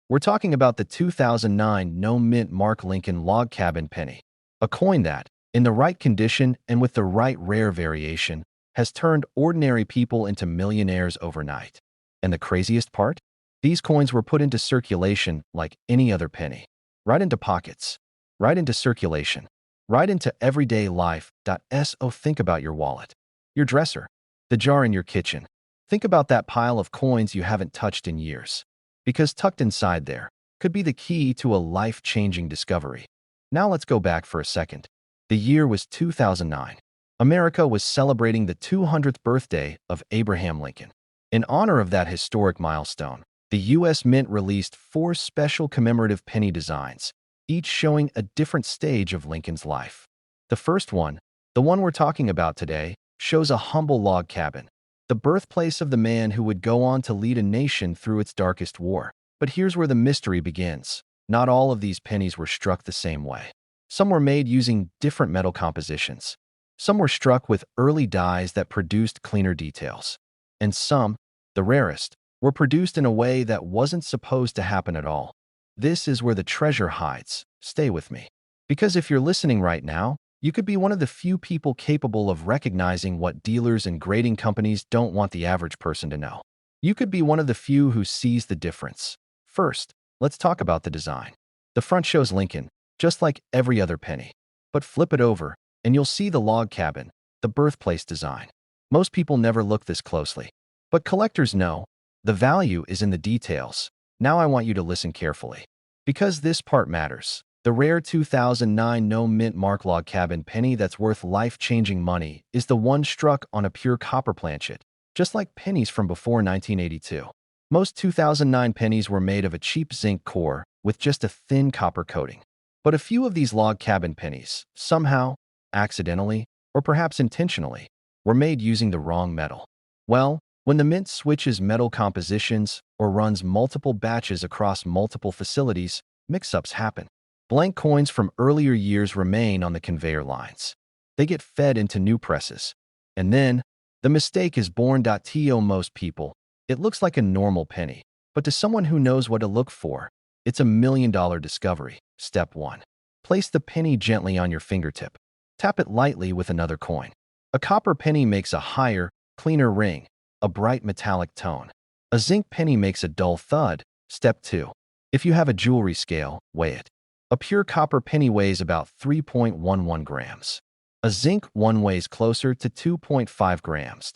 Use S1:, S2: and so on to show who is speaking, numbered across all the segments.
S1: We're talking about the 2009 no-mint mark Lincoln Log Cabin Penny, a coin that, in the right condition and with the right rare variation, has turned ordinary people into millionaires overnight. And the craziest part? These coins were put into circulation like any other penny. Right into pockets, right into circulation, right into everyday life. So think about your wallet, your dresser, the jar in your kitchen. Think about that pile of coins you haven't touched in years. Because tucked inside there could be the key to a life-changing discovery. Now let's go back for a second. The year was 2009. America was celebrating the 200th birthday of Abraham Lincoln. In honor of that historic milestone, the U.S. Mint released 4 special commemorative penny designs, each showing a different stage of Lincoln's life. The first one, the one we're talking about today, shows a humble log cabin, the birthplace of the man who would go on to lead a nation through its darkest war. But here's where the mystery begins. Not all of these pennies were struck the same way. Some were made using different metal compositions. Some were struck with early dyes that produced cleaner details. And some, the rarest, were produced in a way that wasn't supposed to happen at all. This is where the treasure hides. Stay with me. Because if you're listening right now, you could be one of the few people capable of recognizing what dealers and grading companies don't want the average person to know. You could be one of the few who sees the difference. First, let's talk about the design. The front shows Lincoln, just like every other penny. But flip it over, and you'll see the log cabin, the birthplace design. Most people never look this closely. But collectors know. The value is in the details. Now I want you to listen carefully. Because this part matters. The rare 2009 no-mint mark log cabin penny that's worth life-changing money is the one struck on a pure copper planchet, just like pennies from before 1982. Most 2009 pennies were made of a cheap zinc core with just a thin copper coating. But a few of these log cabin pennies, somehow, accidentally, or perhaps intentionally, were made using the wrong metal. Well, when the mint switches metal compositions or runs multiple batches across multiple facilities, mix-ups happen. Blank coins from earlier years remain on the conveyor lines. They get fed into new presses. And then, the mistake is born. To most people, it looks like a normal penny. But to someone who knows what to look for, it's a million-dollar discovery. Step 1. Place the penny gently on your fingertip. Tap it lightly with another coin. A copper penny makes a higher, cleaner ring, a bright metallic tone. A zinc penny makes a dull thud. Step 2. If you have a jewelry scale, weigh it. A pure copper penny weighs about 3.11 grams. A zinc one weighs closer to 2.5 grams.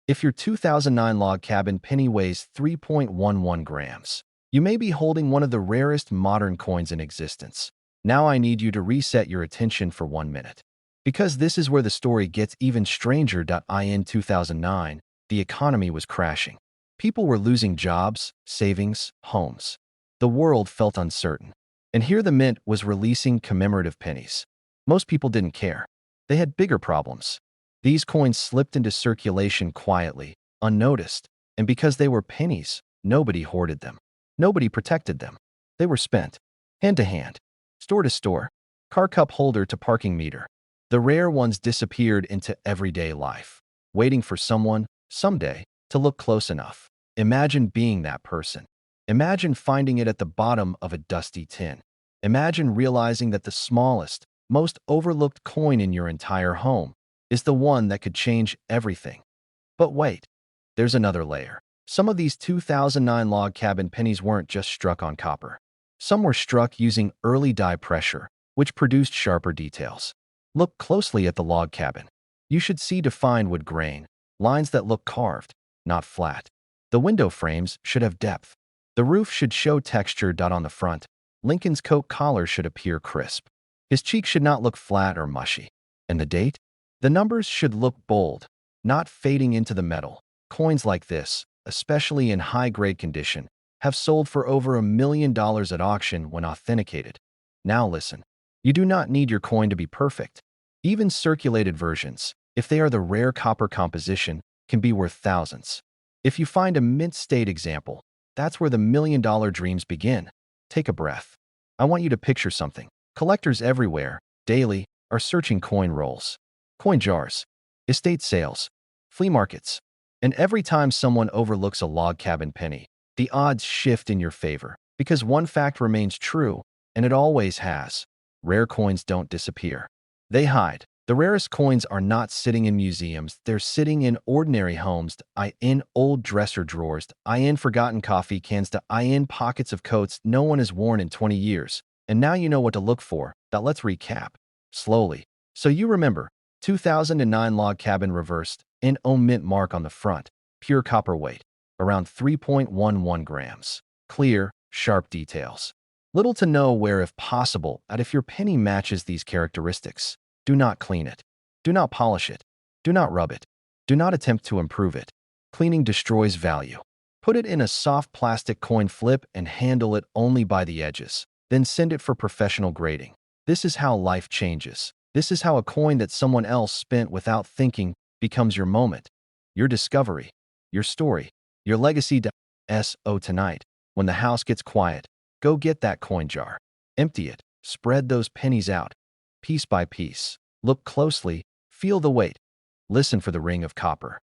S1: If your 2009 log cabin penny weighs 3.11 grams, you may be holding one of the rarest modern coins in existence. Now I need you to reset your attention for 1 minute. Because this is where the story gets even stranger. In 2009, the economy was crashing. People were losing jobs, savings, homes. The world felt uncertain. And here the mint was releasing commemorative pennies. Most people didn't care. They had bigger problems. These coins slipped into circulation quietly, unnoticed, and because they were pennies, nobody hoarded them. Nobody protected them. They were spent, hand to hand, store to store, car cup holder to parking meter. The rare ones disappeared into everyday life, waiting for someone, someday, to look close enough. Imagine being that person. Imagine finding it at the bottom of a dusty tin. Imagine realizing that the smallest, most overlooked coin in your entire home is the one that could change everything. But wait, there's another layer. Some of these 2009 log cabin pennies weren't just struck on copper. Some were struck using early die pressure, which produced sharper details. Look closely at the log cabin. You should see defined wood grain, lines that look carved, not flat. The window frames should have depth. The roof should show texture. On the front, Lincoln's coat collar should appear crisp. His cheek should not look flat or mushy. And the date? The numbers should look bold, not fading into the metal. Coins like this, especially in high-grade condition, have sold for over $1 million at auction when authenticated. Now listen, you do not need your coin to be perfect. Even circulated versions, if they are the rare copper composition, can be worth thousands. If you find a mint-state example, that's where the million-dollar dreams begin. Take a breath. I want you to picture something. Collectors everywhere, daily, are searching coin rolls, coin jars, estate sales, flea markets. And every time someone overlooks a log cabin penny, the odds shift in your favor. Because one fact remains true, and it always has. Rare coins don't disappear. They hide. The rarest coins are not sitting in museums. They're sitting in ordinary homes, in old dresser drawers, in forgotten coffee cans, in pockets of coats no one has worn in 20 years. And now you know what to look for. Let's recap. Slowly. So you remember, 2009 log cabin reversed, NO mint mark on the front, pure copper weight, around 3.11 grams. Clear, sharp details. Little to no wear if possible, and if your penny matches these characteristics. Do not clean it. Do not polish it. Do not rub it. Do not attempt to improve it. Cleaning destroys value. Put it in a soft plastic coin flip and handle it only by the edges. Then send it for professional grading. This is how life changes. This is how a coin that someone else spent without thinking becomes your moment, your discovery, your story, your legacy. So tonight, when the house gets quiet, go get that coin jar. Empty it. Spread those pennies out. Piece by piece. Look closely. Feel the weight. Listen for the ring of copper.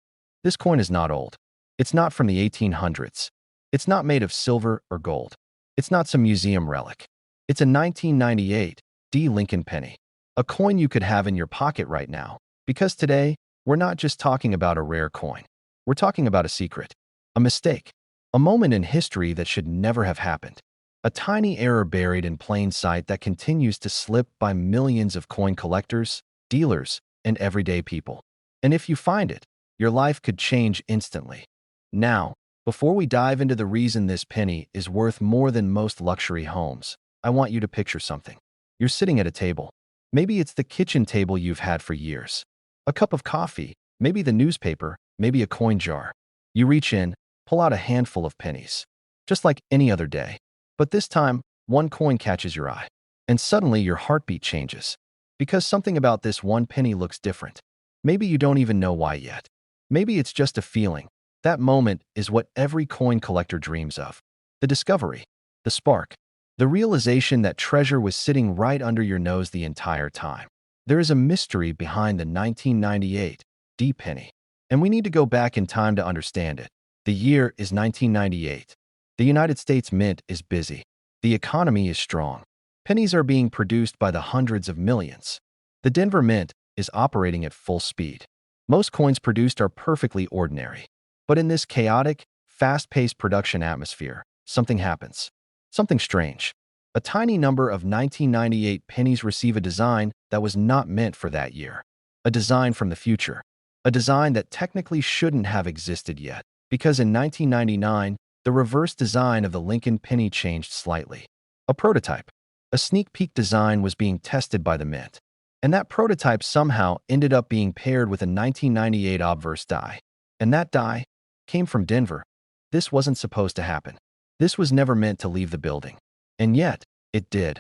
S1: This coin is not old. It's not from the 1800s. It's not made of silver or gold. It's not some museum relic. It's a 1998 Lincoln penny. A coin you could have in your pocket right now. Because today, we're not just talking about a rare coin. We're talking about a secret, a mistake, a moment in history that should never have happened. A tiny error buried in plain sight that continues to slip by millions of coin collectors, dealers, and everyday people. And if you find it, your life could change instantly. Now, before we dive into the reason this penny is worth more than most luxury homes, I want you to picture something. You're sitting at a table. Maybe it's the kitchen table you've had for years. A cup of coffee, maybe the newspaper, maybe a coin jar. You reach in, pull out a handful of pennies. Just like any other day. But this time, one coin catches your eye. And suddenly your heartbeat changes. Because something about this one penny looks different. Maybe you don't even know why yet. Maybe it's just a feeling. That moment is what every coin collector dreams of. The discovery. The spark. The realization that treasure was sitting right under your nose the entire time. There is a mystery behind the 1998 penny. And we need to go back in time to understand it. The year is 1998. The United States Mint is busy. The economy is strong. Pennies are being produced by the hundreds of millions. The Denver Mint is operating at full speed. Most coins produced are perfectly ordinary. But in this chaotic, fast-paced production atmosphere, something happens. Something strange. A tiny number of 1998 pennies receive a design that was not meant for that year. A design from the future. A design that technically shouldn't have existed yet. Because in 1999, the reverse design of the Lincoln penny changed slightly. A prototype. A sneak peek design was being tested by the Mint. And that prototype somehow ended up being paired with a 1998 obverse die. And that die came from Denver. This wasn't supposed to happen. This was never meant to leave the building. And yet, it did.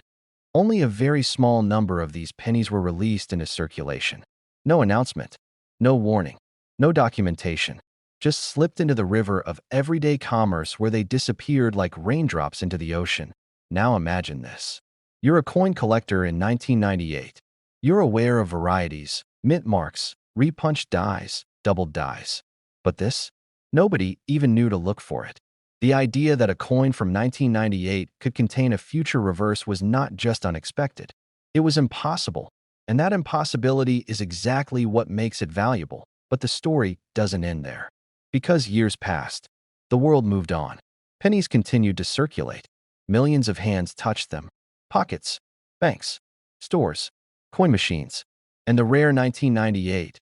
S1: Only a very small number of these pennies were released into circulation. No announcement. No warning. No documentation. Just slipped into the river of everyday commerce where they disappeared like raindrops into the ocean. Now imagine this. You're a coin collector in 1998. You're aware of varieties, mint marks, repunched dies, doubled dies. But this? Nobody even knew to look for it. The idea that a coin from 1998 could contain a future reverse was not just unexpected. It was impossible. And that impossibility is exactly what makes it valuable. But the story doesn't end there. Because years passed, the world moved on. Pennies continued to circulate. Millions of hands touched them. Pockets, banks, stores, coin machines. And the rare 1998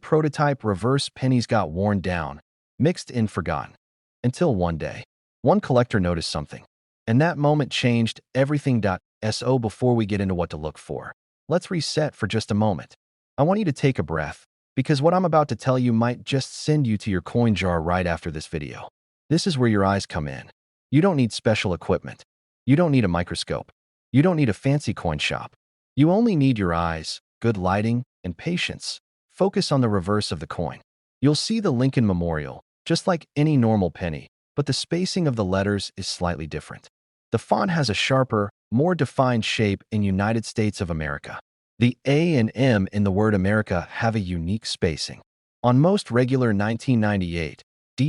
S1: prototype reverse pennies got worn down, mixed and forgotten. Until one day, one collector noticed something. And that moment changed everything. So before we get into what to look for, let's reset for just a moment. I want you to take a breath. Because what I'm about to tell you might just send you to your coin jar right after this video. This is where your eyes come in. You don't need special equipment. You don't need a microscope. You don't need a fancy coin shop. You only need your eyes, good lighting, and patience. Focus on the reverse of the coin. You'll see the Lincoln Memorial, just like any normal penny, but the spacing of the letters is slightly different. The font has a sharper, more defined shape in United States of America. The A and M in the word America have a unique spacing. On most regular 1998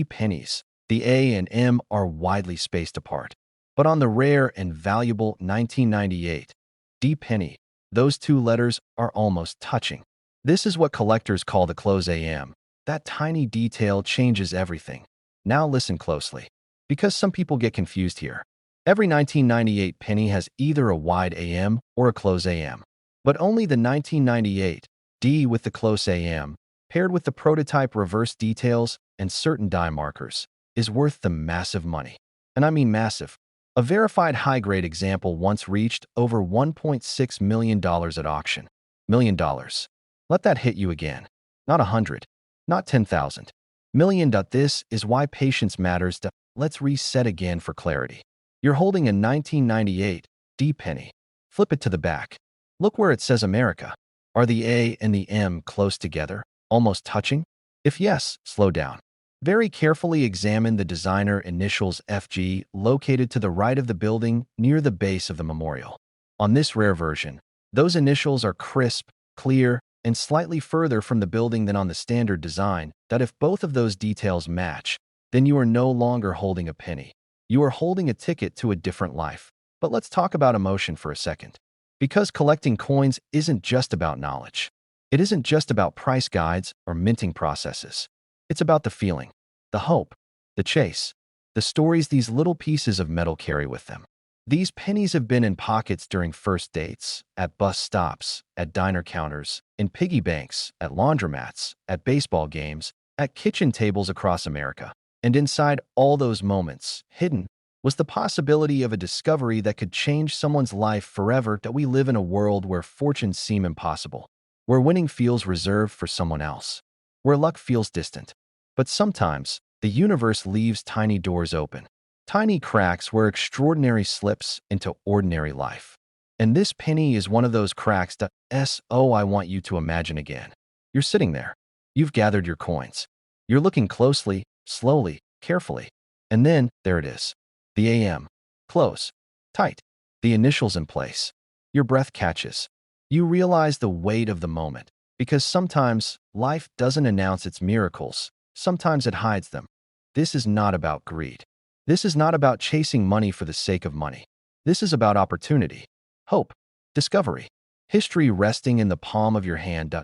S1: pennies, the A and M are widely spaced apart. But on the rare and valuable 1998 D penny, those two letters are almost touching. This is what collectors call the close AM. That tiny detail changes everything. Now listen closely, because some people get confused here. Every 1998 penny has either a wide AM or a close AM. But only the 1998 D with the close AM, paired with the prototype reverse details and certain die markers, is worth the massive money. And I mean massive. A verified high-grade example once reached over $1.6 million at auction. Million dollars. Let that hit you again. Not 100, not 10,000. Million. This is why patience matters. Let's reset again for clarity. You're holding a 1998 D penny. Flip it to the back. Look where it says America. Are the A and the M close together, almost touching? If yes, slow down. Very carefully examine the designer initials FG located to the right of the building near the base of the memorial. On this rare version, those initials are crisp, clear, and slightly further from the building than on the standard design. That if both of those details match, then you are no longer holding a penny. You are holding a ticket to a different life. But let's talk about emotion for a second. Because collecting coins isn't just about knowledge. It isn't just about price guides or minting processes. It's about the feeling, the hope, the chase, the stories these little pieces of metal carry with them. These pennies have been in pockets during first dates, at bus stops, at diner counters, in piggy banks, at laundromats, at baseball games, at kitchen tables across America. And inside all those moments, hidden, was the possibility of a discovery that could change someone's life forever. That we live in a world where fortunes seem impossible, where winning feels reserved for someone else, where luck feels distant. But sometimes, the universe leaves tiny doors open, tiny cracks where extraordinary slips into ordinary life. And this penny is one of those cracks. I want you to imagine again. You're sitting there. You've gathered your coins. You're looking closely, slowly, carefully. And then, there it is. The AM. Close. Tight. The initials in place. Your breath catches. You realize the weight of the moment, because sometimes life doesn't announce its miracles. Sometimes it hides them. This is not about greed. This is not about chasing money for the sake of money. This is about opportunity, hope, discovery, history resting in the palm of your hand.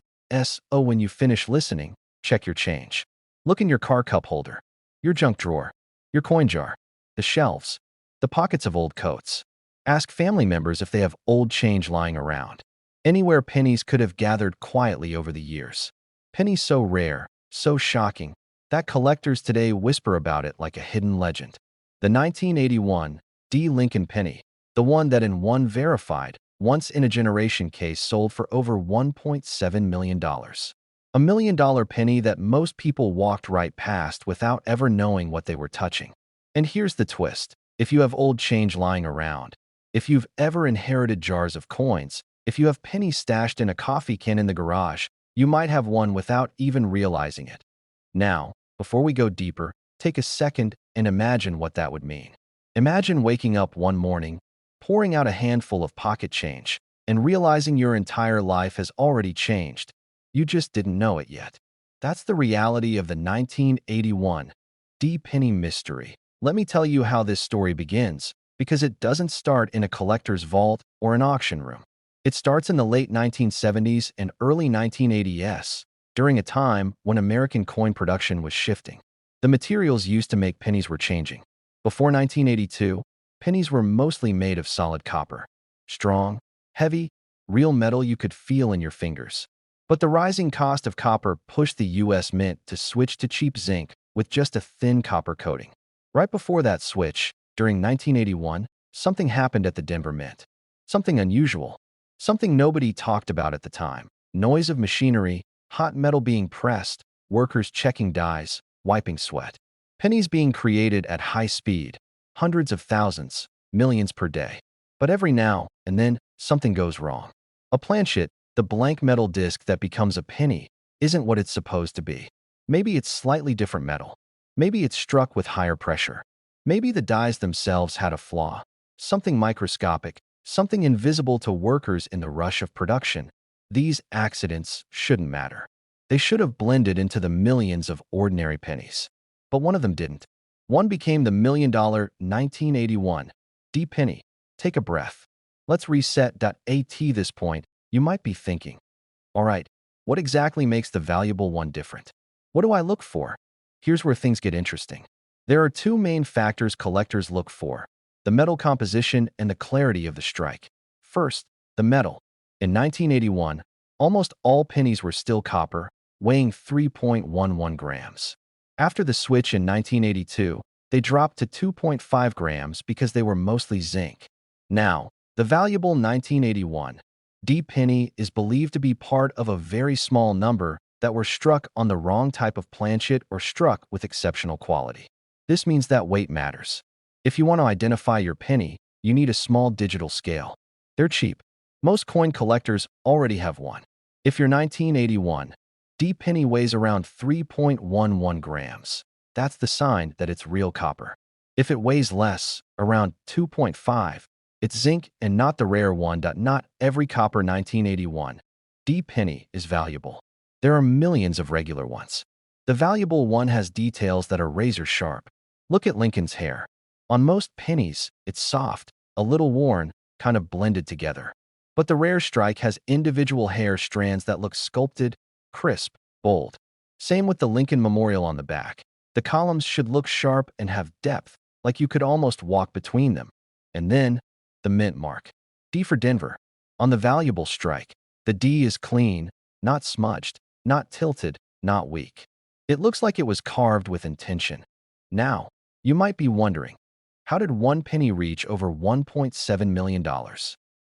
S1: When you finish listening, check your change. Look in your car cup holder, your junk drawer, your coin jar, the shelves, the pockets of old coats. Ask family members if they have old change lying around. Anywhere pennies could have gathered quietly over the years. Pennies so rare, so shocking, that collectors today whisper about it like a hidden legend. The 1981 D. Lincoln penny, the one that in one verified, once-in-a-generation case sold for over $1.7 million. A $1 million penny that most people walked right past without ever knowing what they were touching. And here's the twist. If you have old change lying around, if you've ever inherited jars of coins, if you have pennies stashed in a coffee can in the garage, you might have one without even realizing it. Now, before we go deeper, take a second and imagine what that would mean. Imagine waking up one morning, pouring out a handful of pocket change, and realizing your entire life has already changed. You just didn't know it yet. That's the reality of the 1981 D penny mystery. Let me tell you how this story begins, because it doesn't start in a collector's vault or an auction room. It starts in the late 1970s and early 1980s, during a time when American coin production was shifting. The materials used to make pennies were changing. Before 1982, pennies were mostly made of solid copper. Strong, heavy, real metal you could feel in your fingers. But the rising cost of copper pushed the U.S. Mint to switch to cheap zinc with just a thin copper coating. Right before that switch, during 1981, something happened at the Denver Mint. Something unusual. Something nobody talked about at the time. Noise of machinery, hot metal being pressed, workers checking dies, wiping sweat. Pennies being created at high speed, hundreds of thousands, millions per day. But every now and then, something goes wrong. A planchet, the blank metal disc that becomes a penny, isn't what it's supposed to be. Maybe it's slightly different metal. Maybe it's struck with higher pressure. Maybe the dies themselves had a flaw. Something microscopic, something invisible to workers in the rush of production. These accidents shouldn't matter. They should have blended into the millions of ordinary pennies. But one of them didn't. One became the $1 million 1981 D penny. Take a breath. Let's reset. At this point, you might be thinking, all right, what exactly makes the valuable one different? What do I look for? Here's where things get interesting. There are two main factors collectors look for: the metal composition and the clarity of the strike. First, the metal. In 1981, almost all pennies were still copper, weighing 3.11 grams. After the switch in 1982, they dropped to 2.5 grams because they were mostly zinc. Now, the valuable 1981 D penny is believed to be part of a very small number that were struck on the wrong type of planchet or struck with exceptional quality. This means that weight matters. If you want to identify your penny, you need a small digital scale. They're cheap. Most coin collectors already have one. If your 1981 D penny weighs around 3.11 grams, that's the sign that it's real copper. If it weighs less, around 2.5, it's zinc and not the rare one. Not every copper 1981 D penny is valuable. There are millions of regular ones. The valuable one has details that are razor sharp. Look at Lincoln's hair. On most pennies, it's soft, a little worn, kind of blended together. But the rare strike has individual hair strands that look sculpted, crisp, bold. Same with the Lincoln Memorial on the back. The columns should look sharp and have depth, like you could almost walk between them. And then, the mint mark. D for Denver. On the valuable strike, the D is clean, not smudged, not tilted, not weak. It looks like it was carved with intention. Now, you might be wondering, how did one penny reach over $1.7 million?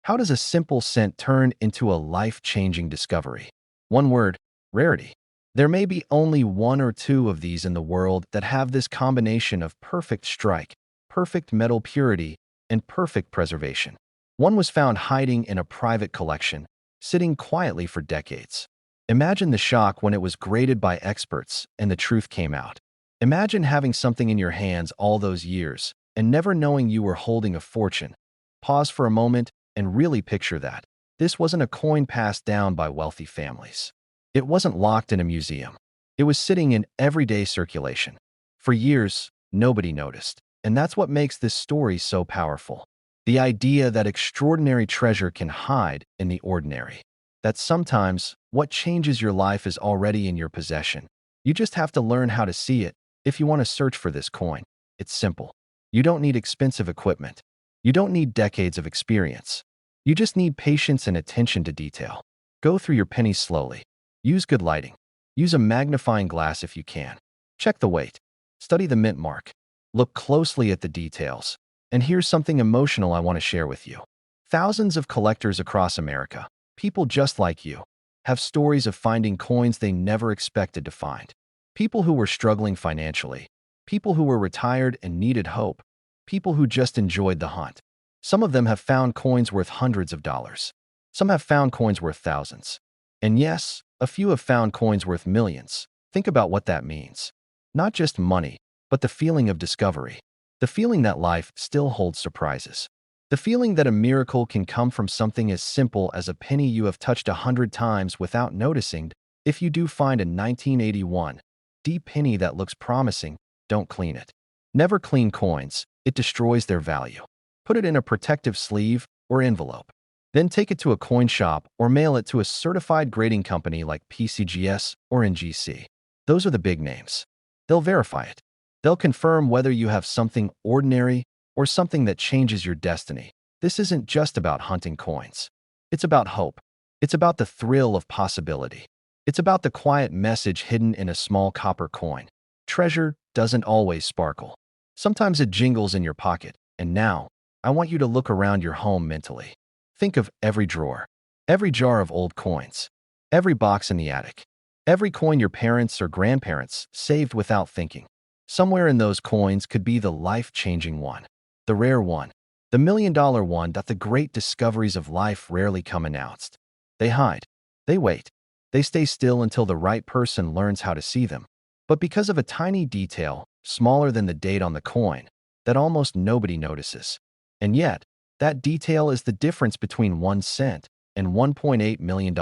S1: How does a simple cent turn into a life-changing discovery? One word: rarity. There may be only one or two of these in the world that have this combination of perfect strike, perfect metal purity, and perfect preservation. One was found hiding in a private collection, sitting quietly for decades. Imagine the shock when it was graded by experts and the truth came out. Imagine having something in your hands all those years and never knowing you were holding a fortune. Pause for a moment and really picture that. This wasn't a coin passed down by wealthy families. It wasn't locked in a museum. It was sitting in everyday circulation. For years, nobody noticed. And that's what makes this story so powerful. The idea that extraordinary treasure can hide in the ordinary. That sometimes what changes your life is already in your possession. You just have to learn how to see it. If you want to search for this coin, it's simple. You don't need expensive equipment. You don't need decades of experience. You just need patience and attention to detail. Go through your pennies slowly. Use good lighting. Use a magnifying glass if you can. Check the weight. Study the mint mark. Look closely at the details. And here's something emotional I want to share with you. Thousands of collectors across America, people just like you, have stories of finding coins they never expected to find. People who were struggling financially. People who were retired and needed hope. People who just enjoyed the hunt. Some of them have found coins worth hundreds of dollars. Some have found coins worth thousands. And yes, a few have found coins worth millions. Think about what that means. Not just money, but the feeling of discovery. The feeling that life still holds surprises. The feeling that a miracle can come from something as simple as a penny you have touched 100 times without noticing. If you do find a 1981 D penny that looks promising, don't clean it. Never clean coins. It destroys their value. Put it in a protective sleeve or envelope. Then take it to a coin shop or mail it to a certified grading company like PCGS or NGC. Those are the big names. They'll verify it. They'll confirm whether you have something ordinary or something that changes your destiny. This isn't just about hunting coins. It's about hope. It's about the thrill of possibility. It's about the quiet message hidden in a small copper coin. Treasure doesn't always sparkle. Sometimes it jingles in your pocket. And now, I want you to look around your home mentally. Think of every drawer, every jar of old coins, every box in the attic, every coin your parents or grandparents saved without thinking. Somewhere in those coins could be the life-changing one, the rare one, the million-dollar one that the great discoveries of life rarely come announced. They hide. They wait. They stay still until the right person learns how to see them. But because of a tiny detail, smaller than the date on the coin, that almost nobody notices. And yet, that detail is the difference between 1 cent and $1.8 million.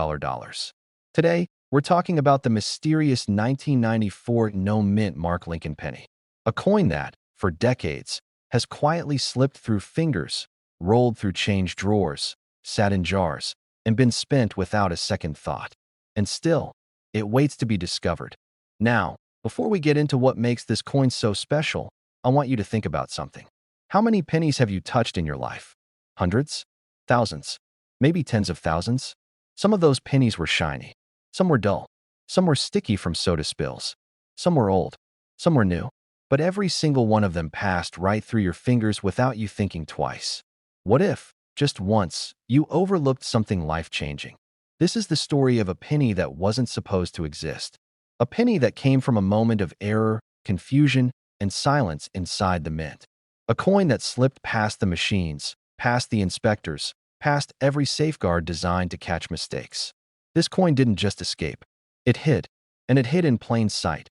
S1: Today, we're talking about the mysterious 1994 no mint mark Lincoln penny, a coin that, for decades, has quietly slipped through fingers, rolled through change drawers, sat in jars, and been spent without a second thought. And still, it waits to be discovered. Now, before we get into what makes this coin so special, I want you to think about something. How many pennies have you touched in your life? Hundreds? Thousands? Maybe tens of thousands? Some of those pennies were shiny. Some were dull. Some were sticky from soda spills. Some were old. Some were new. But every single one of them passed right through your fingers without you thinking twice. What if, just once, you overlooked something life-changing? This is the story of a penny that wasn't supposed to exist. A penny that came from a moment of error, confusion, and silence inside the mint. A coin that slipped past the machines, past the inspectors, past every safeguard designed to catch mistakes. This coin didn't just escape. It hid, and it hid in plain sight.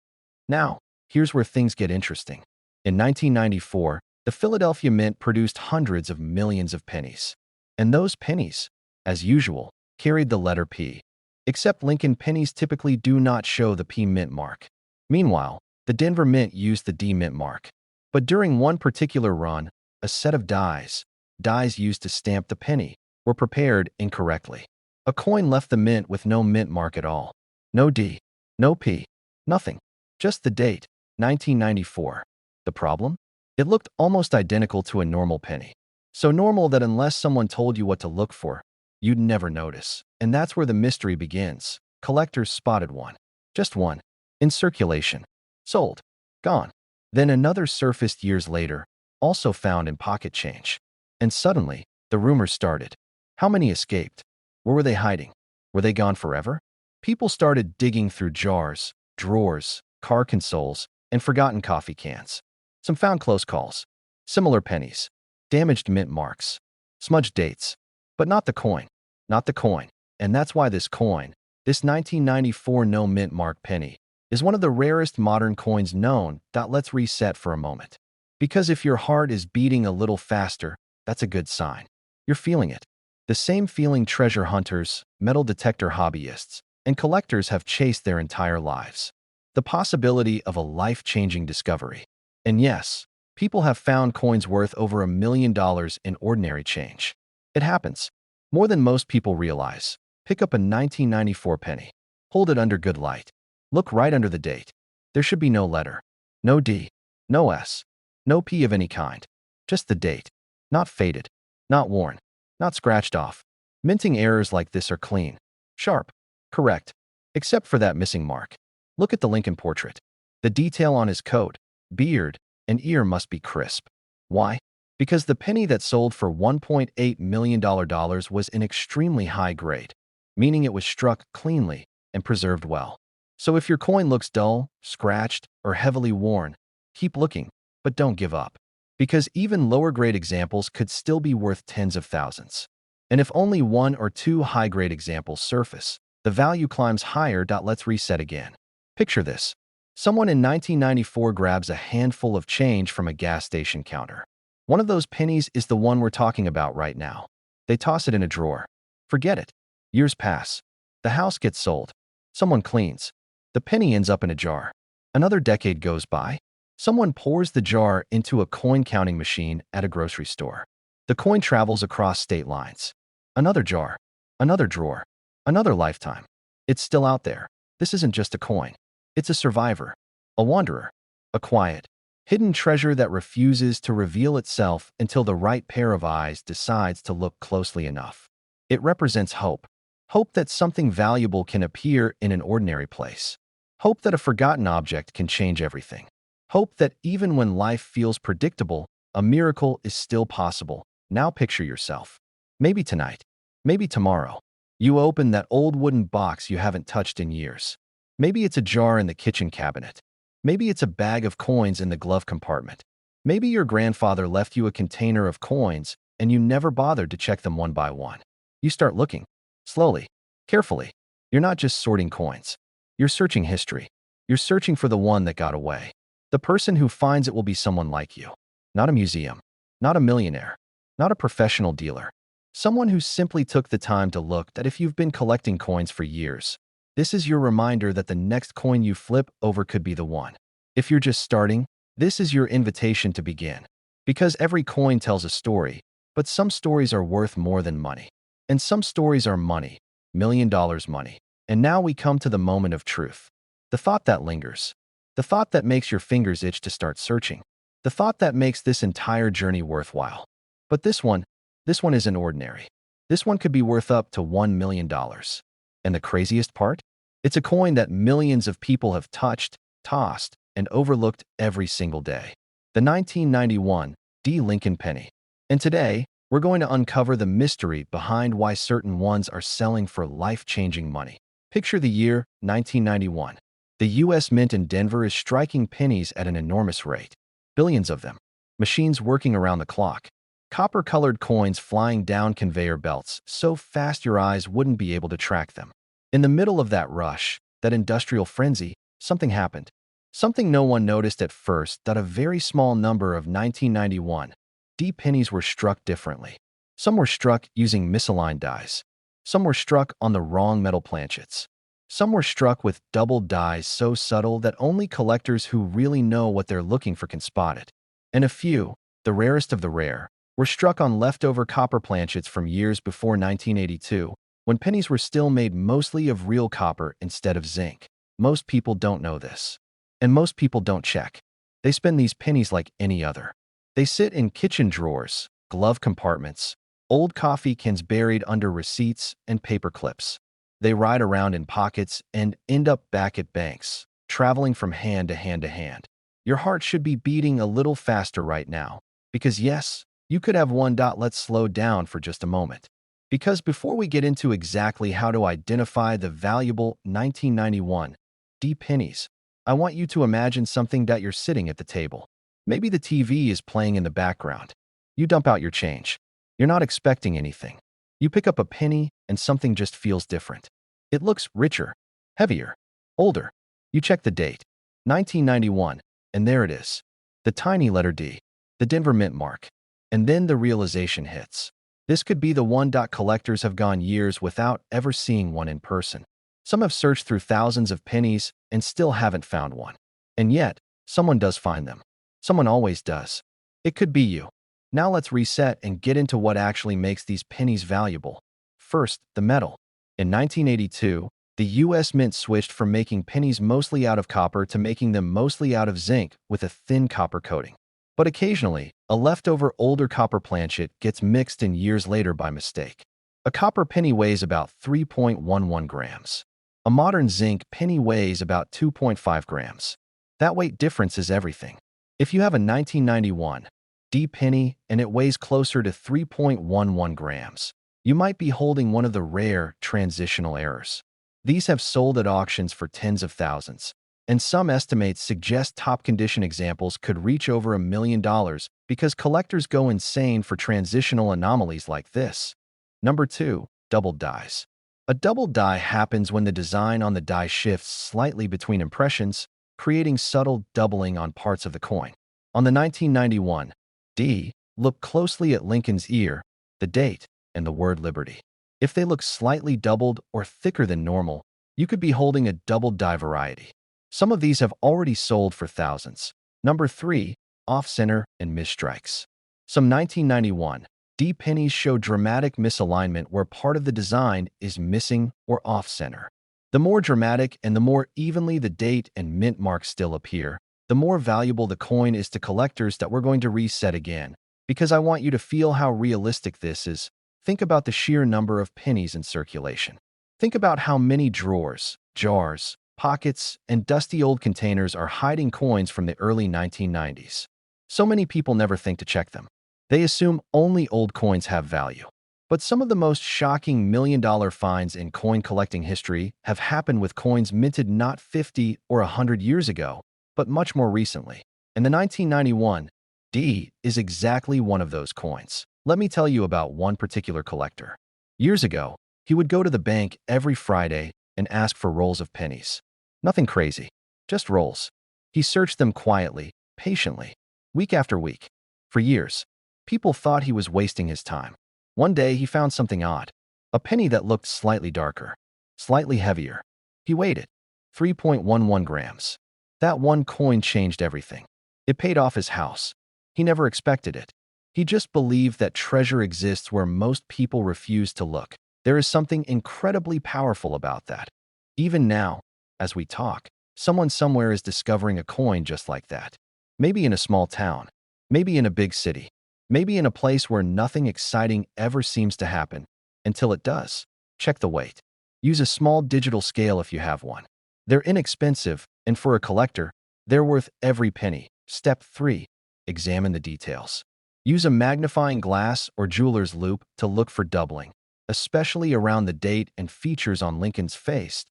S1: Now, here's where things get interesting. In 1994, the Philadelphia Mint produced hundreds of millions of pennies. And those pennies, as usual, carried the letter P. Except Lincoln pennies typically do not show the P mint mark. Meanwhile, the Denver Mint used the D mint mark. But during one particular run, a set of dies used to stamp the penny, were prepared incorrectly. A coin left the mint with no mint mark at all. No D, no P, nothing. Just the date, 1994. The problem? It looked almost identical to a normal penny. So normal that unless someone told you what to look for, you'd never notice. And that's where the mystery begins. Collectors spotted one. Just one. In circulation. Sold. Gone. Then another surfaced years later, also found in pocket change. And suddenly, the rumors started. How many escaped? Where were they hiding? Were they gone forever? People started digging through jars, drawers, car consoles, and forgotten coffee cans. Some found close calls. Similar pennies. Damaged mint marks. Smudged dates. But not the coin. Not the coin. And that's why this coin, this 1994 no mint mark penny, is one of the rarest modern coins known. Let's reset for a moment. Because if your heart is beating a little faster, that's a good sign. You're feeling it. The same feeling treasure hunters, metal detector hobbyists, and collectors have chased their entire lives. The possibility of a life-changing discovery. And yes, people have found coins worth over $1 million in ordinary change. It happens. More than most people realize. Pick up a 1994 penny. Hold it under good light. Look right under the date. There should be no letter. No D. No S. No P of any kind. Just the date. Not faded. Not worn. Not scratched off. Minting errors like this are clean. Sharp. Correct. Except for that missing mark. Look at the Lincoln portrait. The detail on his coat, beard, and ear must be crisp. Why? Because the penny that sold for $1.8 million was an extremely high grade, meaning it was struck cleanly and preserved well. So if your coin looks dull, scratched, or heavily worn, keep looking, but don't give up. Because even lower-grade examples could still be worth tens of thousands. And if only one or two high-grade examples surface, the value climbs higher. Let's reset again. Picture this. Someone in 1994 grabs a handful of change from a gas station counter. One of those pennies is the one we're talking about right now. They toss it in a drawer. Forget it. Years pass. The house gets sold. Someone cleans. The penny ends up in a jar. Another decade goes by. Someone pours the jar into a coin-counting machine at a grocery store. The coin travels across state lines. Another jar. Another drawer. Another lifetime. It's still out there. This isn't just a coin. It's a survivor. A wanderer. A quiet, hidden treasure that refuses to reveal itself until the right pair of eyes decides to look closely enough. It represents hope. Hope that something valuable can appear in an ordinary place. Hope that a forgotten object can change everything. Hope that even when life feels predictable, a miracle is still possible. Now picture yourself. Maybe tonight. Maybe tomorrow. You open that old wooden box you haven't touched in years. Maybe it's a jar in the kitchen cabinet. Maybe it's a bag of coins in the glove compartment. Maybe your grandfather left you a container of coins and you never bothered to check them one by one. You start looking. Slowly. Carefully. You're not just sorting coins. You're searching history. You're searching for the one that got away. The person who finds it will be someone like you. Not a museum. Not a millionaire. Not a professional dealer. Someone who simply took the time to look. That if you've been collecting coins for years, this is your reminder that the next coin you flip over could be the one. If you're just starting, this is your invitation to begin. Because every coin tells a story, but some stories are worth more than money. And some stories are money, $1 million money. And now we come to the moment of truth. The thought that lingers. The thought that makes your fingers itch to start searching. The thought that makes this entire journey worthwhile. But this one isn't ordinary. This one could be worth up to $1 million. And the craziest part? It's a coin that millions of people have touched, tossed, and overlooked every single day. The 1991 Lincoln Penny. And today, we're going to uncover the mystery behind why certain ones are selling for life-changing money. Picture the year 1991. The U.S. Mint in Denver is striking pennies at an enormous rate. Billions of them. Machines working around the clock. Copper-colored coins flying down conveyor belts so fast your eyes wouldn't be able to track them. In the middle of that rush, that industrial frenzy, something happened. Something no one noticed at first, that a very small number of 1991 pennies were struck differently. Some were struck using misaligned dies. Some were struck on the wrong metal planchets. Some were struck with doubled dies so subtle that only collectors who really know what they're looking for can spot it. And a few, the rarest of the rare, were struck on leftover copper planchets from years before 1982, when pennies were still made mostly of real copper instead of zinc. Most people don't know this. And most people don't check. They spend these pennies like any other. They sit in kitchen drawers, glove compartments, old coffee cans buried under receipts and paper clips. They ride around in pockets and end up back at banks, traveling from hand to hand to hand. Your heart should be beating a little faster right now, because yes, you could have one. Let's slow down for just a moment. Because before we get into exactly how to identify the valuable 1991 pennies, I want you to imagine something that you're sitting at the table. Maybe the TV is playing in the background. You dump out your change. You're not expecting anything. You pick up a penny and something just feels different. It looks richer, heavier, older. You check the date, 1991, and there it is. The tiny letter D, the Denver Mint mark. And then the realization hits. This could be the one. Collectors have gone years without ever seeing one in person. Some have searched through thousands of pennies and still haven't found one. And yet, someone does find them. Someone always does. It could be you. Now let's reset and get into what actually makes these pennies valuable. First, the metal. In 1982, the U.S. Mint switched from making pennies mostly out of copper to making them mostly out of zinc with a thin copper coating. But occasionally, a leftover older copper planchet gets mixed in years later by mistake. A copper penny weighs about 3.11 grams. A modern zinc penny weighs about 2.5 grams. That weight difference is everything. If you have a 1991 penny and it weighs closer to 3.11 grams, you might be holding one of the rare transitional errors. These have sold at auctions for tens of thousands, and some estimates suggest top-condition examples could reach over $1 million because collectors go insane for transitional anomalies like this. Number 2. Doubled dies. A doubled die happens when the design on the die shifts slightly between impressions, creating subtle doubling on parts of the coin. On the 1991 look closely at Lincoln's ear, the date, and the word Liberty. If they look slightly doubled or thicker than normal, you could be holding a doubled die variety. Some of these have already sold for thousands. Number 3. Off-center and misstrikes. Some 1991 pennies show dramatic misalignment where part of the design is missing or off-center. The more dramatic and the more evenly the date and mint marks still appear, the more valuable the coin is to collectors. That we're going to reset again, because I want you to feel how realistic this is. Think about the sheer number of pennies in circulation. Think about how many drawers, jars, pockets, and dusty old containers are hiding coins from the early 1990s. So many people never think to check them. They assume only old coins have value. But some of the most shocking million-dollar finds in coin collecting history have happened with coins minted not 50 or 100 years ago, but much more recently. And the 1991 is exactly one of those coins. Let me tell you about one particular collector. Years ago, he would go to the bank every Friday and ask for rolls of pennies. Nothing crazy, just rolls. He searched them quietly, patiently, week after week. For years, people thought he was wasting his time. One day, he found something odd. A penny that looked slightly darker, slightly heavier. He weighed it, 3.11 grams. That one coin changed everything. It paid off his house. He never expected it. He just believed that treasure exists where most people refuse to look. There is something incredibly powerful about that. Even now, as we talk, someone somewhere is discovering a coin just like that. Maybe in a small town, maybe in a big city, maybe in a place where nothing exciting ever seems to happen, until it does. Check the weight. Use a small digital scale if you have one. They're inexpensive, and for a collector, they're worth every penny. Step 3. Examine the details. Use a magnifying glass or jeweler's loupe to look for doubling, especially around the date and features on Lincoln's face.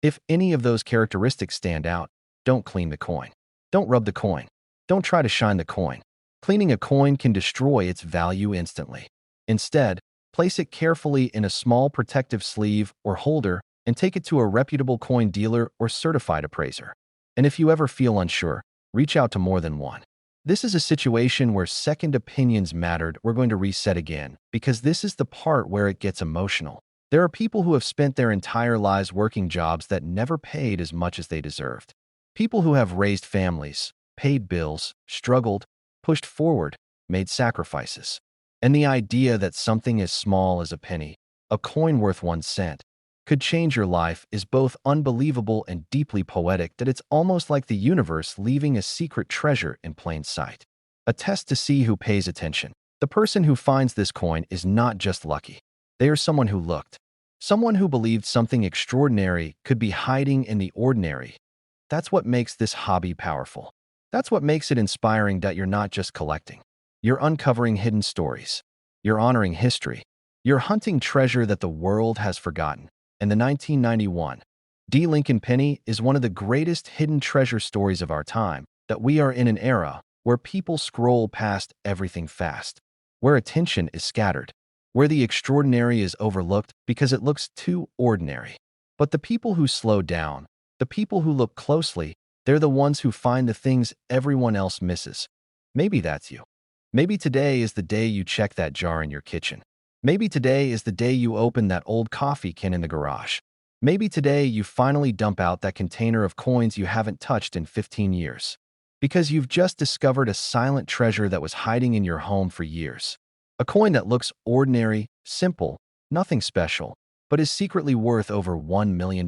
S1: If any of those characteristics stand out, don't clean the coin. Don't rub the coin. Don't try to shine the coin. Cleaning a coin can destroy its value instantly. Instead, place it carefully in a small protective sleeve or holder and take it to a reputable coin dealer or certified appraiser. And if you ever feel unsure, reach out to more than one. This is a situation where second opinions mattered. We're going to reset again, because this is the part where it gets emotional. There are people who have spent their entire lives working jobs that never paid as much as they deserved. People who have raised families, paid bills, struggled, pushed forward, made sacrifices. And the idea that something as small as a penny, a coin worth 1 cent, could change your life is both unbelievable and deeply poetic, that it's almost like the universe leaving a secret treasure in plain sight. A test to see who pays attention. The person who finds this coin is not just lucky. They are someone who looked. Someone who believed something extraordinary could be hiding in the ordinary. That's what makes this hobby powerful. That's what makes it inspiring, that you're not just collecting. You're uncovering hidden stories. You're honoring history. You're hunting treasure that the world has forgotten. And the 1991 Lincoln Penny is one of the greatest hidden treasure stories of our time, that we are in an era where people scroll past everything fast, where attention is scattered, where the extraordinary is overlooked because it looks too ordinary. But the people who slow down, the people who look closely, they're the ones who find the things everyone else misses. Maybe that's you. Maybe today is the day you check that jar in your kitchen. Maybe today is the day you open that old coffee can in the garage. Maybe today you finally dump out that container of coins you haven't touched in 15 years. Because you've just discovered a silent treasure that was hiding in your home for years. A coin that looks ordinary, simple, nothing special, but is secretly worth over $1 million.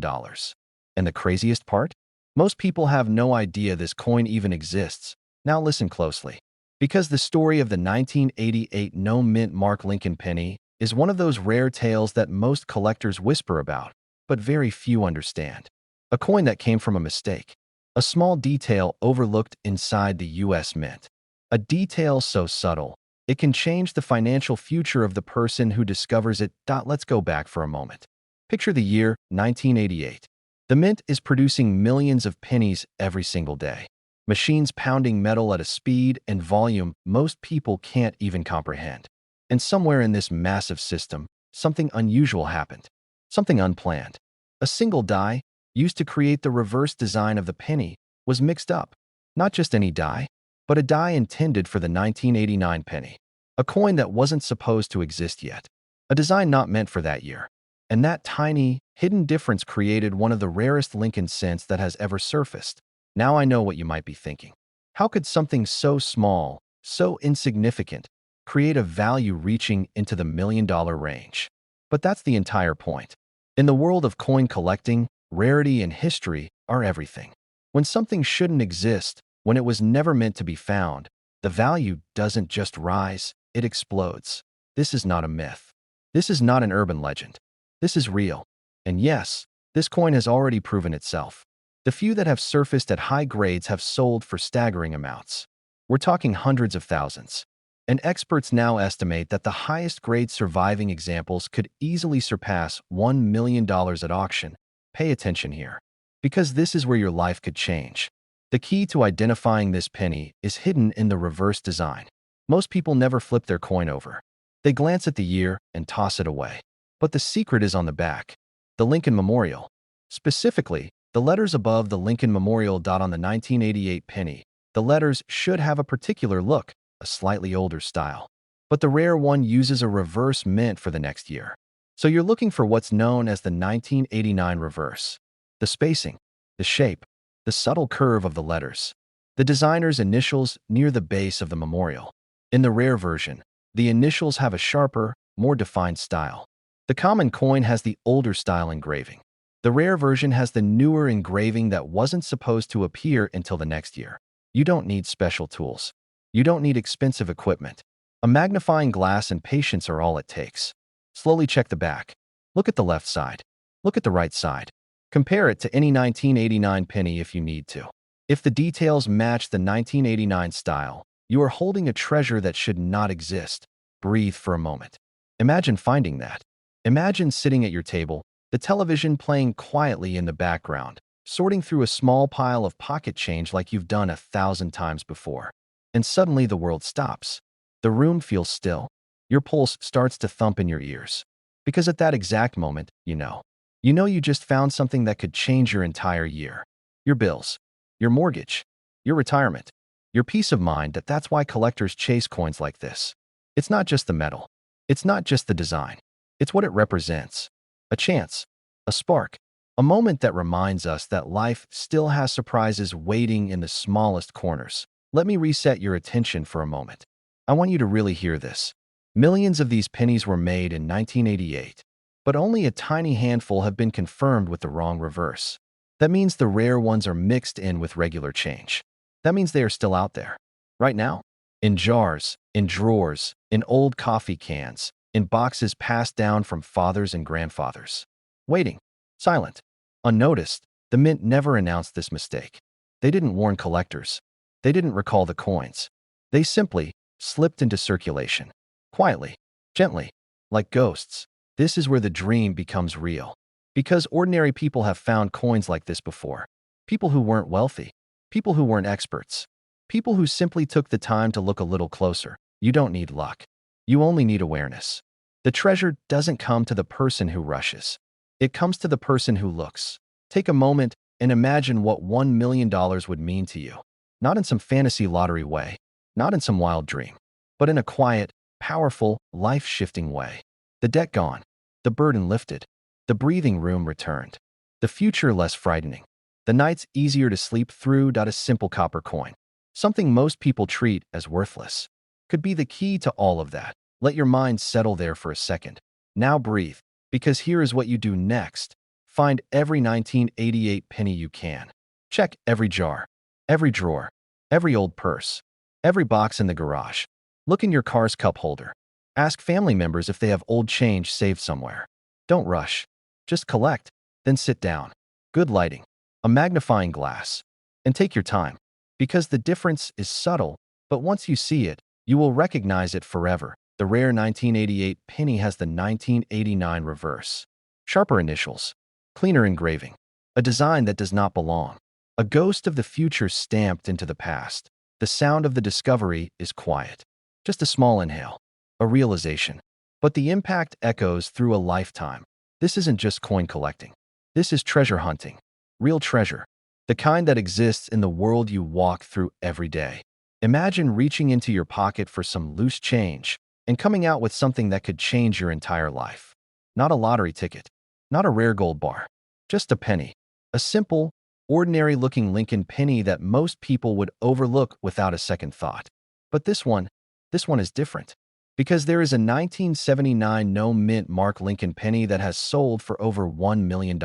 S1: And the craziest part? Most people have no idea this coin even exists. Now listen closely. Because the story of the 1988 no-mint Mark Lincoln penny is one of those rare tales that most collectors whisper about, but very few understand. A coin that came from a mistake. A small detail overlooked inside the U.S. Mint. A detail so subtle, it can change the financial future of the person who discovers it. Let's go back for a moment. Picture the year 1988. The Mint is producing millions of pennies every single day. Machines pounding metal at a speed and volume most people can't even comprehend. And somewhere in this massive system, something unusual happened. Something unplanned. A single die, used to create the reverse design of the penny, was mixed up. Not just any die, but a die intended for the 1989 penny. A coin that wasn't supposed to exist yet. A design not meant for that year. And that tiny, hidden difference created one of the rarest Lincoln cents that has ever surfaced. Now I know what you might be thinking. How could something so small, so insignificant, create a value reaching into the $1 million range? But that's the entire point. In the world of coin collecting, rarity and history are everything. When something shouldn't exist, when it was never meant to be found, the value doesn't just rise, it explodes. This is not a myth. This is not an urban legend. This is real. And yes, this coin has already proven itself. The few that have surfaced at high grades have sold for staggering amounts. We're talking hundreds of thousands. And experts now estimate that the highest grade surviving examples could easily surpass $1 million at auction. Pay attention here, because this is where your life could change. The key to identifying this penny is hidden in the reverse design. Most people never flip their coin over. They glance at the year and toss it away. But the secret is on the back. The Lincoln Memorial. Specifically, the letters above the Lincoln Memorial. On the 1988 penny, the letters should have a particular look, a slightly older style. But the rare one uses a reverse mint for the next year. So you're looking for what's known as the 1989 reverse. The spacing, the shape, the subtle curve of the letters. the designer's initials near the base of the memorial. In the rare version, the initials have a sharper, more defined style. The common coin has the older style engraving. The rare version has the newer engraving that wasn't supposed to appear until the next year. You don't need special tools. You don't need expensive equipment. A magnifying glass and patience are all it takes. Slowly check the back. Look at the left side. Look at the right side. Compare it to any 1989 penny if you need to. If the details match the 1989 style, you are holding a treasure that should not exist. Breathe for a moment. Imagine finding that. Imagine sitting at your table, the television playing quietly in the background, sorting through a small pile of pocket change like you've done 1,000 times before. And suddenly the world stops. The room feels still. Your pulse starts to thump in your ears. Because at that exact moment, you know you just found something that could change your entire year. Your bills, your mortgage, your retirement, your peace of mind. That's why collectors chase coins like this. It's not just the metal. It's not just the design. It's what it represents. A chance, a spark, a moment that reminds us that life still has surprises waiting in the smallest corners. Let me reset your attention for a moment. I want you to really hear this. Millions of these pennies were made in 1988, but only a tiny handful have been confirmed with the wrong reverse. That means the rare ones are mixed in with regular change. That means they are still out there. Right now. In jars, in drawers, in old coffee cans, in boxes passed down from fathers and grandfathers. Waiting. Silent. Unnoticed. The mint never announced this mistake. They didn't warn collectors. They didn't recall the coins. They simply slipped into circulation. Quietly. Gently. Like ghosts. This is where the dream becomes real. Because ordinary people have found coins like this before. People who weren't wealthy. People who weren't experts. People who simply took the time to look a little closer. You don't need luck. You only need awareness. The treasure doesn't come to the person who rushes. It comes to the person who looks. Take a moment and imagine what $1 million would mean to you. Not in some fantasy lottery way. Not in some wild dream. But in a quiet, powerful, life-shifting way. The debt gone. The burden lifted. The breathing room returned. The future less frightening. The nights easier to sleep through. A simple copper coin. Something most people treat as worthless. Could be the key to all of that. Let your mind settle there for a second. Now breathe, because here is what you do next. Find every 1988 penny you can. Check every jar, every drawer, every old purse, every box in the garage. Look in your car's cup holder. Ask family members if they have old change saved somewhere. Don't rush. Just collect, then sit down. Good lighting, a magnifying glass, and take your time. Because the difference is subtle, but once you see it, you will recognize it forever. The rare 1988 penny has the 1989 reverse. Sharper initials, cleaner engraving, a design that does not belong. A ghost of the future stamped into the past. The sound of the discovery is quiet. Just a small inhale, a realization. But the impact echoes through a lifetime. This isn't just coin collecting. This is treasure hunting. Real treasure. The kind that exists in the world you walk through every day. Imagine reaching into your pocket for some loose change and coming out with something that could change your entire life. Not a lottery ticket, not a rare gold bar, just a penny. A simple, ordinary-looking Lincoln penny that most people would overlook without a second thought. But this one is different. Because there is a 1979 no-mint Mark Lincoln penny that has sold for over $1 million.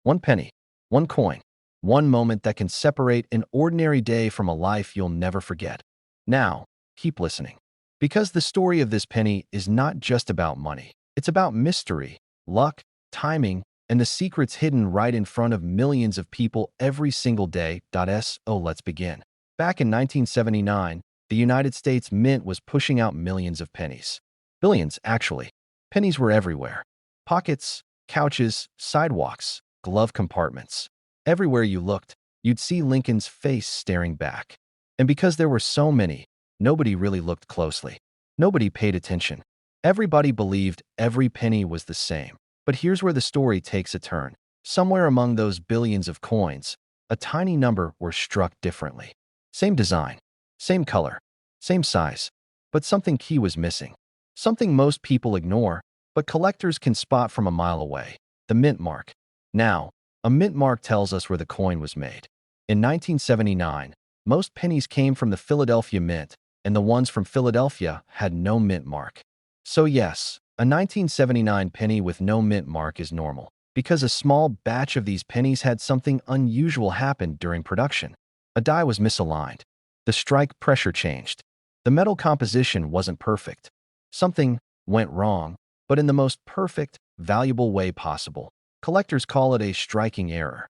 S1: One penny, one coin. One moment that can separate an ordinary day from a life you'll never forget. Now, keep listening. Because the story of this penny is not just about money. It's about mystery, luck, timing, and the secrets hidden right in front of millions of people every single day. Let's begin. Back in 1979, the United States Mint was pushing out millions of pennies. Billions, actually. Pennies were everywhere. Pockets, couches, sidewalks, glove compartments. Everywhere you looked, you'd see Lincoln's face staring back. And because there were so many, nobody really looked closely. Nobody paid attention. Everybody believed every penny was the same. But here's where the story takes a turn. Somewhere among those billions of coins, a tiny number were struck differently. Same design, same color, same size. But something key was missing. Something most people ignore, but collectors can spot from a mile away. The mint mark. Now, a mint mark tells us where the coin was made. In 1979, Most pennies came from the Philadelphia Mint, and the ones from Philadelphia had no mint mark. So yes, a 1979 penny with no mint mark is normal, because a small batch of these pennies had something unusual happen during production. A die was misaligned. The strike pressure changed. The metal composition wasn't perfect. Something went wrong, but in the most perfect, valuable way possible. Collectors call it a striking error.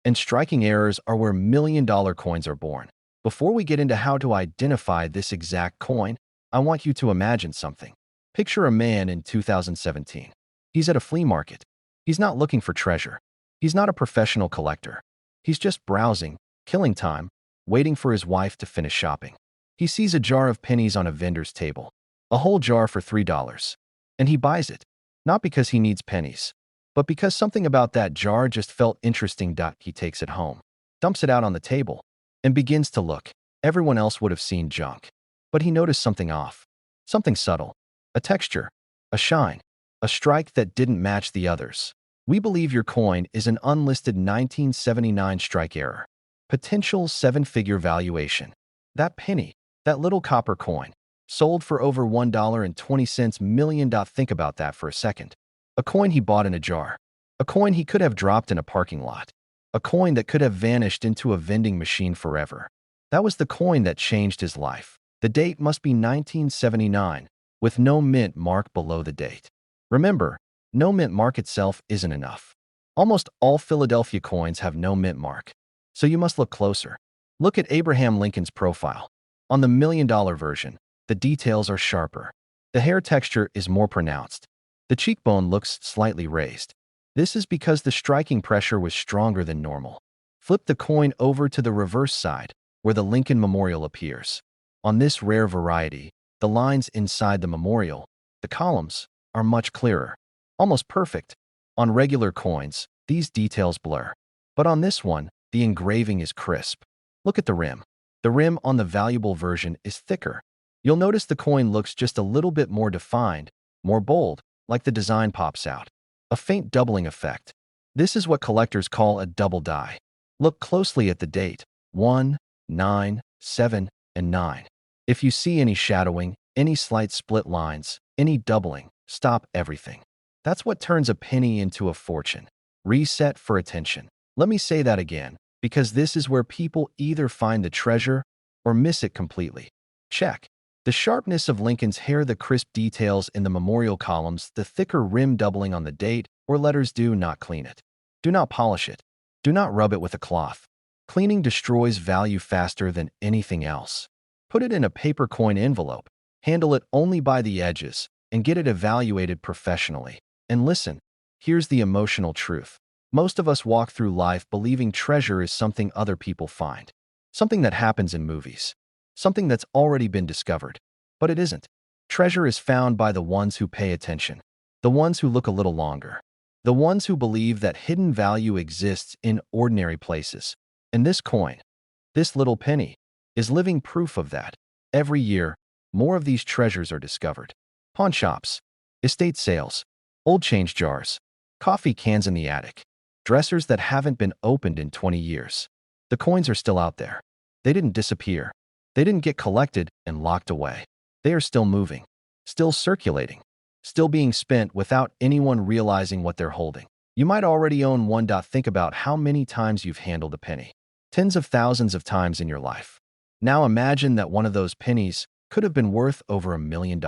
S1: And striking errors are where million-dollar coins are born. Before we get into how to identify this exact coin, I want you to imagine something. Picture a man in 2017. He's at a flea market. He's not looking for treasure. He's not a professional collector. He's just browsing, killing time, waiting for his wife to finish shopping. He sees a jar of pennies on a vendor's table, a whole jar for $3. And he buys it, not because he needs pennies, but because something about that jar just felt interesting. He takes it home, dumps it out on the table, and begins to look. Everyone else would have seen junk. But he noticed something off, something subtle, a texture, a shine, a strike that didn't match the others. We believe your coin is an unlisted 1979 strike error. Potential seven-figure valuation. That penny, that little copper coin, sold for over $1.20 million. Think about that for a second. A coin he bought in a jar. A coin he could have dropped in a parking lot. A coin that could have vanished into a vending machine forever. That was the coin that changed his life. The date must be 1979, with no mint mark below the date. Remember, no mint mark itself isn't enough. Almost all Philadelphia coins have no mint mark. So you must look closer. Look at Abraham Lincoln's profile. On the $1 million version, the details are sharper. The hair texture is more pronounced. The cheekbone looks slightly raised. This is because the striking pressure was stronger than normal. Flip the coin over to the reverse side, where the Lincoln Memorial appears. On this rare variety, the lines inside the memorial, the columns, are much clearer, almost perfect. On regular coins, these details blur. But on this one, the engraving is crisp. Look at the rim. The rim on the valuable version is thicker. You'll notice the coin looks just a little bit more defined, more bold, like the design pops out. A faint doubling effect. This is what collectors call a double die. Look closely at the date, 1, 9, 7, and 9. If you see any shadowing, any slight split lines, any doubling, stop everything. That's what turns a penny into a fortune. Reset for attention. Let me say that again, because this is where people either find the treasure or miss it completely. Check. The sharpness of Lincoln's hair, the crisp details in the memorial columns, the thicker rim doubling on the date or letters. Do not clean it. Do not polish it. Do not rub it with a cloth. Cleaning destroys value faster than anything else. Put it in a paper coin envelope, handle it only by the edges, and get it evaluated professionally. And listen, here's the emotional truth. Most of us walk through life believing treasure is something other people find, something that happens in movies, something that's already been discovered. But it isn't. Treasure is found by the ones who pay attention, the ones who look a little longer, the ones who believe that hidden value exists in ordinary places. And this coin, this little penny, is living proof of that. Every year, more of these treasures are discovered. Pawn shops, estate sales, old change jars, coffee cans in the attic, dressers that haven't been opened in 20 years. The coins are still out there. They didn't disappear. They didn't get collected and locked away. They are still moving, still circulating, still being spent without anyone realizing what they're holding. You might already own one. Think about how many times you've handled a penny. Tens of thousands of times in your life. Now imagine that one of those pennies could have been worth over $1 million.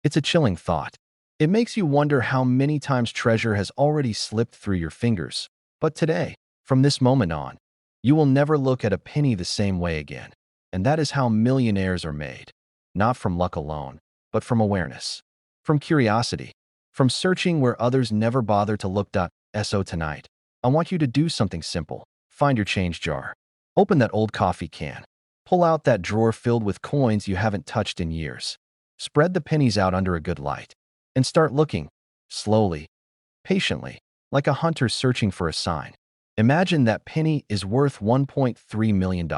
S1: It's a chilling thought. It makes you wonder how many times treasure has already slipped through your fingers. But today, from this moment on, you will never look at a penny the same way again. And that is how millionaires are made. Not from luck alone, but from awareness, from curiosity, from searching where others never bother to look. So tonight, I want you to do something simple. Find your change jar. Open that old coffee can. Pull out that drawer filled with coins you haven't touched in years. Spread the pennies out under a good light. And start looking, slowly, patiently, like a hunter searching for a sign. Imagine that penny is worth $1.3 million.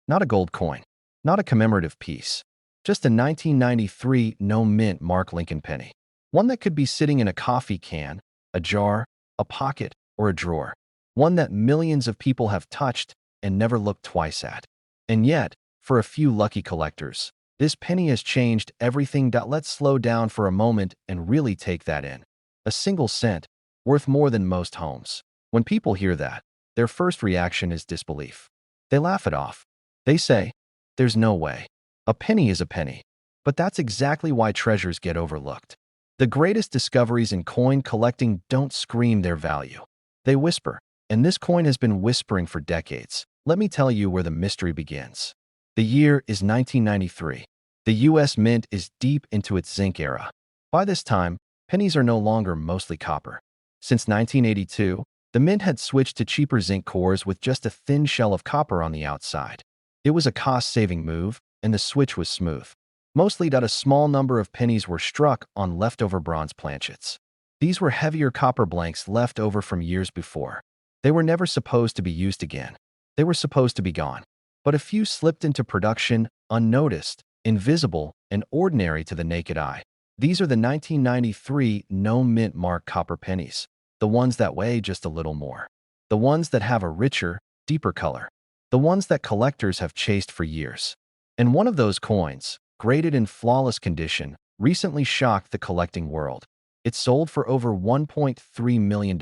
S1: Not a gold coin, not a commemorative piece, just a 1993 no mint mark Lincoln penny. One that could be sitting in a coffee can, a jar, a pocket, or a drawer. One that millions of people have touched and never looked twice at. And yet, for a few lucky collectors, this penny has changed everything. Let's slow down for a moment and really take that in. A single cent, worth more than most homes. When people hear that, their first reaction is disbelief. They laugh it off. They say, there's no way. A penny is a penny. But that's exactly why treasures get overlooked. The greatest discoveries in coin collecting don't scream their value. They whisper, and this coin has been whispering for decades. Let me tell you where the mystery begins. The year is 1993. The U.S. Mint is deep into its zinc era. By this time, pennies are no longer mostly copper. Since 1982, the mint had switched to cheaper zinc cores with just a thin shell of copper on the outside. It was a cost-saving move, and the switch was smooth. Mostly a small number of pennies were struck on leftover bronze planchets. These were heavier copper blanks left over from years before. They were never supposed to be used again. They were supposed to be gone. But a few slipped into production, unnoticed, invisible, and ordinary to the naked eye. These are the 1993 no mint mark copper pennies, the ones that weigh just a little more, the ones that have a richer, deeper color, the ones that collectors have chased for years. And one of those coins, graded in flawless condition, recently shocked the collecting world. It sold for over $1.3 million.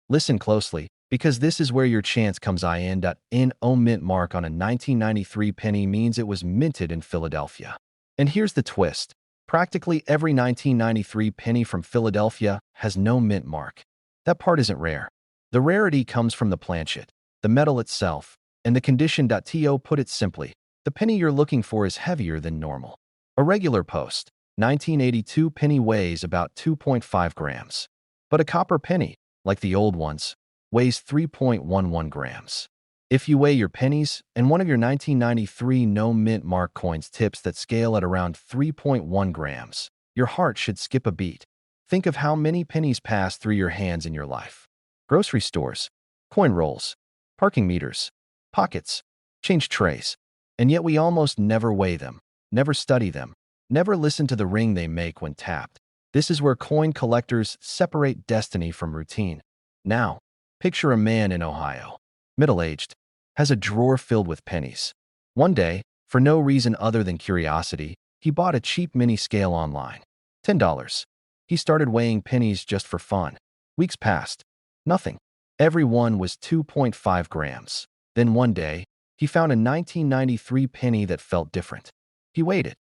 S1: Listen closely, because this is where your chance comes in. No mint mark on a 1993 penny means it was minted in Philadelphia. And here's the twist. Practically every 1993 penny from Philadelphia has no mint mark. That part isn't rare. The rarity comes from the planchet, the metal itself, and the condition. To put it simply, the penny you're looking for is heavier than normal. A regular post 1982 penny weighs about 2.5 grams. But a copper penny, like the old ones, weighs 3.11 grams. If you weigh your pennies and one of your 1993 no mint mark coins tips that scale at around 3.1 grams, your heart should skip a beat. Think of how many pennies pass through your hands in your life. Grocery stores, coin rolls, parking meters, pockets, change trays. And yet we almost never weigh them, never study them, never listen to the ring they make when tapped. This is where coin collectors separate destiny from routine. Now, picture a man in Ohio, middle-aged, has a drawer filled with pennies. One day, for no reason other than curiosity, he bought a cheap mini scale online. $10. He started weighing pennies just for fun. Weeks passed. Nothing. Every one was 2.5 grams. Then one day, he found a 1993 penny that felt different. He weighed it.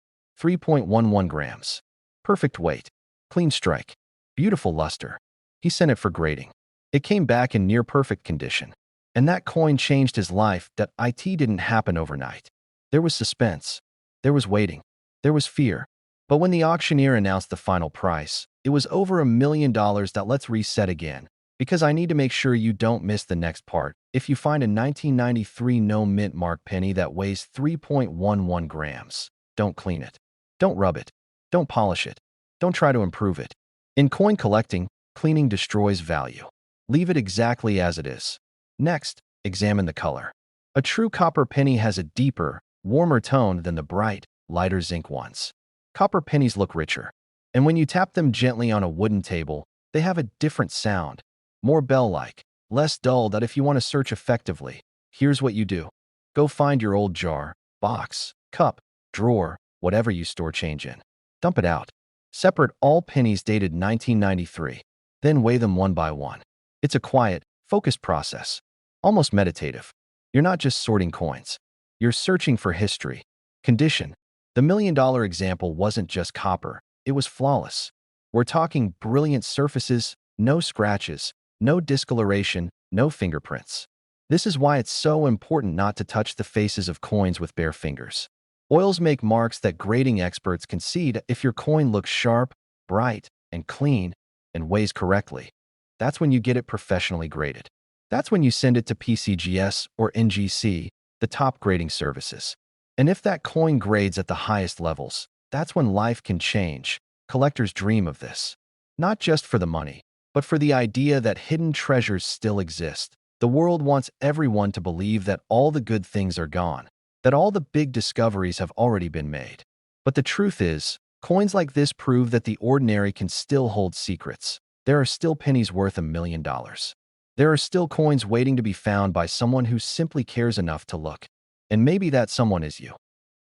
S1: 3.11 grams. Perfect weight. Clean strike. Beautiful luster. He sent it for grading. It came back in near-perfect condition. And that coin changed his life. It didn't happen overnight. There was suspense. There was waiting. There was fear. But when the auctioneer announced the final price, it was over $1 million. Let's reset again, because I need to make sure you don't miss the next part. If you find a 1993 no mint mark penny that weighs 3.11 grams, don't clean it. Don't rub it. Don't polish it. Don't try to improve it. In coin collecting, cleaning destroys value. Leave it exactly as it is. Next, examine the color. A true copper penny has a deeper, warmer tone than the bright, lighter zinc ones. Copper pennies look richer. And when you tap them gently on a wooden table, they have a different sound. More bell-like, less dull. If you want to search effectively, here's what you do. Go find your old jar, box, cup, drawer, whatever you store change in. Dump it out. Separate all pennies dated 1993. Then weigh them one by one. It's a quiet, focused process. Almost meditative. You're not just sorting coins. You're searching for history. Condition. The $1 million example wasn't just copper. It was flawless. We're talking brilliant surfaces, no scratches, no discoloration, no fingerprints. This is why it's so important not to touch the faces of coins with bare fingers. Oils make marks that grading experts can see. If your coin looks sharp, bright, and clean, and weighs correctly, that's when you get it professionally graded. That's when you send it to PCGS or NGC, the top grading services. And if that coin grades at the highest levels, that's when life can change. Collectors dream of this. Not just for the money, but for the idea that hidden treasures still exist. The world wants everyone to believe that all the good things are gone, that all the big discoveries have already been made. But the truth is, coins like this prove that the ordinary can still hold secrets. There are still pennies worth $1 million. There are still coins waiting to be found by someone who simply cares enough to look. And maybe that someone is you.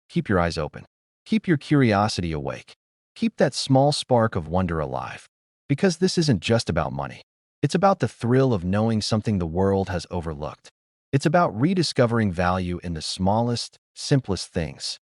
S1: Keep your eyes open. Keep your curiosity awake. Keep that small spark of wonder alive. Because this isn't just about money. It's about the thrill of knowing something the world has overlooked. It's about rediscovering value in the smallest, simplest things.